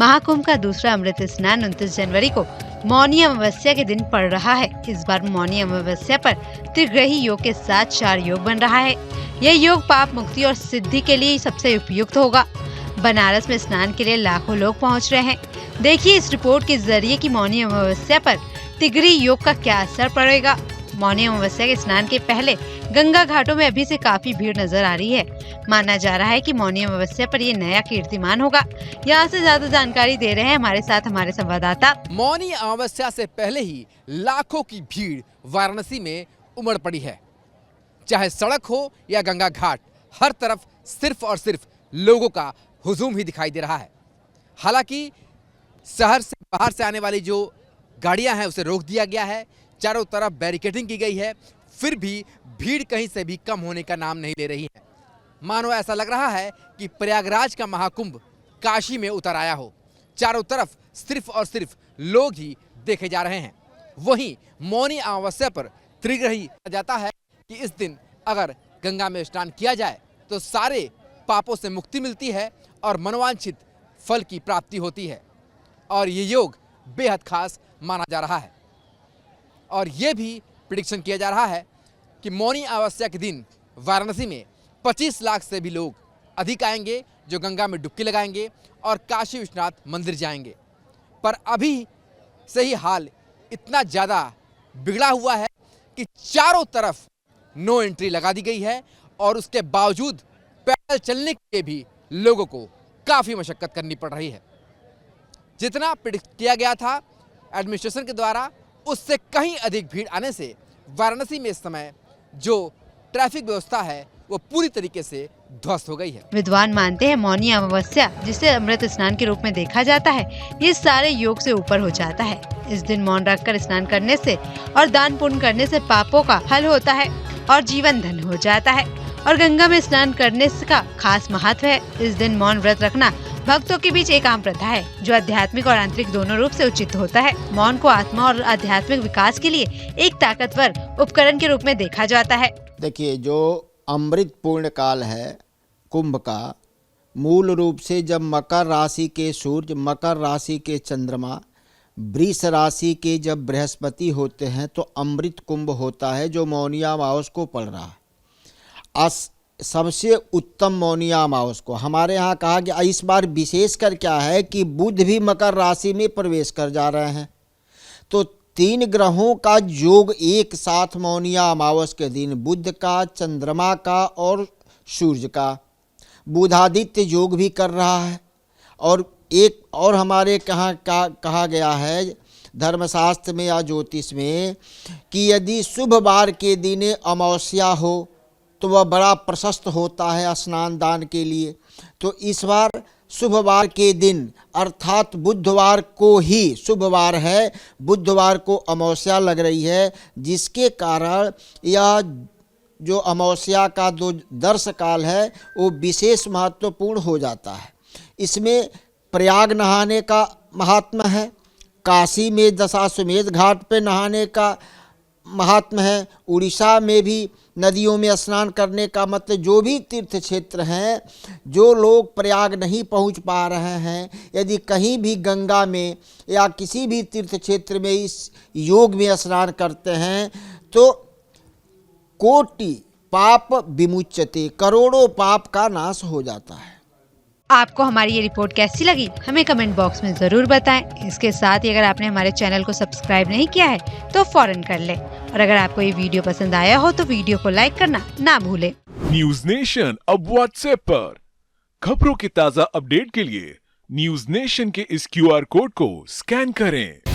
महाकुंभ का दूसरा अमृत स्नान 29 जनवरी को मौनी अमावस्या के दिन पड़ रहा है। इस बार मौनी अमावस्या पर त्रिग्रही योग के साथ 4 योग बन रहा है। यह योग पाप मुक्ति और सिद्धि के लिए सबसे उपयुक्त होगा। बनारस में स्नान के लिए लाखों लोग पहुंच रहे हैं। देखिए इस रिपोर्ट के जरिए कि मौनी अमावस्या पर त्रिग्रही योग का क्या असर पड़ेगा। मौनी अमावस्या के स्नान के पहले गंगा घाटों में अभी से काफी भीड़ नजर आ रही है। माना जा रहा है कि मौनी अमावस्या पर ये नया कीर्तिमान होगा। यहाँ से ज्यादा जानकारी दे रहे हैं हमारे साथ हमारे संवाददाता। मौनी अमावस्या से पहले ही लाखों की भीड़ वाराणसी में उमड़ पड़ी है। चाहे सड़क हो या गंगा घाट, हर तरफ सिर्फ और सिर्फ लोगों का हुजूम ही दिखाई दे रहा है। हालांकि शहर से बाहर से आने वाली जो गाड़ियां हैं उसे रोक दिया गया है, चारों तरफ बैरिकेडिंग की गई है, फिर भी भीड़ कहीं से भी कम होने का नाम नहीं ले रही है। मानो ऐसा लग रहा है कि प्रयागराज का महाकुंभ काशी में उतर आया हो। चारों तरफ सिर्फ और सिर्फ लोग ही देखे जा रहे हैं। वहीं मौनी अमावस्या पर त्रिग्रही जाता है कि इस दिन अगर गंगा में स्नान किया जाए तो सारे पापों से मुक्ति मिलती है और मनोवांछित फल की प्राप्ति होती है। और ये योग बेहद खास माना जा रहा है और ये भी प्रेडिक्शन किया जा रहा है कि मौनी अमावस्या के दिन वाराणसी में 25 लाख से भी लोग अधिक आएंगे जो गंगा में डुबकी लगाएंगे और काशी विश्वनाथ मंदिर जाएंगे। पर अभी से ही हाल इतना ज़्यादा बिगड़ा हुआ है कि चारों तरफ नो एंट्री लगा दी गई है और उसके बावजूद पैदल चलने के लिए भी लोगों को काफ़ी मशक्कत करनी पड़ रही है। जितना प्रेडिक्ट किया गया था एडमिनिस्ट्रेशन के द्वारा उससे कहीं अधिक भीड़ आने से वाराणसी में इस समय जो ट्रैफिक व्यवस्था है वो पूरी तरीके से ध्वस्त हो गई है। विद्वान मानते हैं मौनी अमावस्या जिसे अमृत स्नान के रूप में देखा जाता है, ये सारे योग से ऊपर हो जाता है। इस दिन मौन रखकर स्नान करने से और दान पुण्य करने से पापों का हल होता है और जीवन धन हो जाता है। और गंगा में स्नान करने का खास महत्व है। इस दिन मौन व्रत रखना भक्तों के बीच एक आम प्रथा है जो आध्यात्मिक और आंतरिक दोनों रूप से उचित होता है। मौन को आत्मा और आध्यात्मिक विकास के लिए एक ताकतवर उपकरण के रूप में देखा जाता है। देखिए जो अमृत पूर्ण काल है कुंभ का, मूल रूप से जब मकर राशि के सूर्य, मकर राशि के चंद्रमा, वृष राशि के जब बृहस्पति होते हैं तो अमृत कुंभ होता है जो मौनी अमावस्या को पड़ रहा है। सबसे उत्तम मौनी अमावस्या को हमारे यहाँ कहा गया। इस बार विशेषकर क्या है कि बुध भी मकर राशि में प्रवेश कर जा रहे हैं, तो 3 ग्रहों का योग एक साथ मौनी अमावस्या के दिन, बुध का, चंद्रमा का और सूर्य का, बुधादित्य योग भी कर रहा है। और एक और हमारे कहा गया है धर्मशास्त्र में या ज्योतिष में कि यदि शुभ वार के दिन अमावस्या हो तो वह बड़ा प्रशस्त होता है स्नान दान के लिए। तो इस बार शुभवार के दिन अर्थात बुधवार को ही शुभवार है, बुधवार को अमावस्या लग रही है, जिसके कारण यह जो अमावस्या का जो दर्श काल है वो विशेष महत्वपूर्ण हो जाता है। इसमें प्रयाग नहाने का महात्म्य है, काशी में दशाश्वमेध घाट पे नहाने का महात्म्य है, उड़ीसा में भी नदियों में स्नान करने का, मतलब जो भी तीर्थ क्षेत्र हैं, जो लोग प्रयाग नहीं पहुंच पा रहे हैं, यदि कहीं भी गंगा में या किसी भी तीर्थ क्षेत्र में इस योग में स्नान करते हैं तो कोटि पाप विमुच्यते, करोड़ों पाप का नाश हो जाता है। आपको हमारी ये रिपोर्ट कैसी लगी हमें कमेंट बॉक्स में जरूर बताएं। इसके साथ ही अगर आपने हमारे चैनल को सब्सक्राइब नहीं किया है तो फौरन कर लें। और अगर आपको ये वीडियो पसंद आया हो तो वीडियो को लाइक करना ना भूलें। न्यूज नेशन अब व्हाट्सएप पर खबरों के ताज़ा अपडेट के लिए न्यूज नेशन के इस QR कोड को स्कैन करें।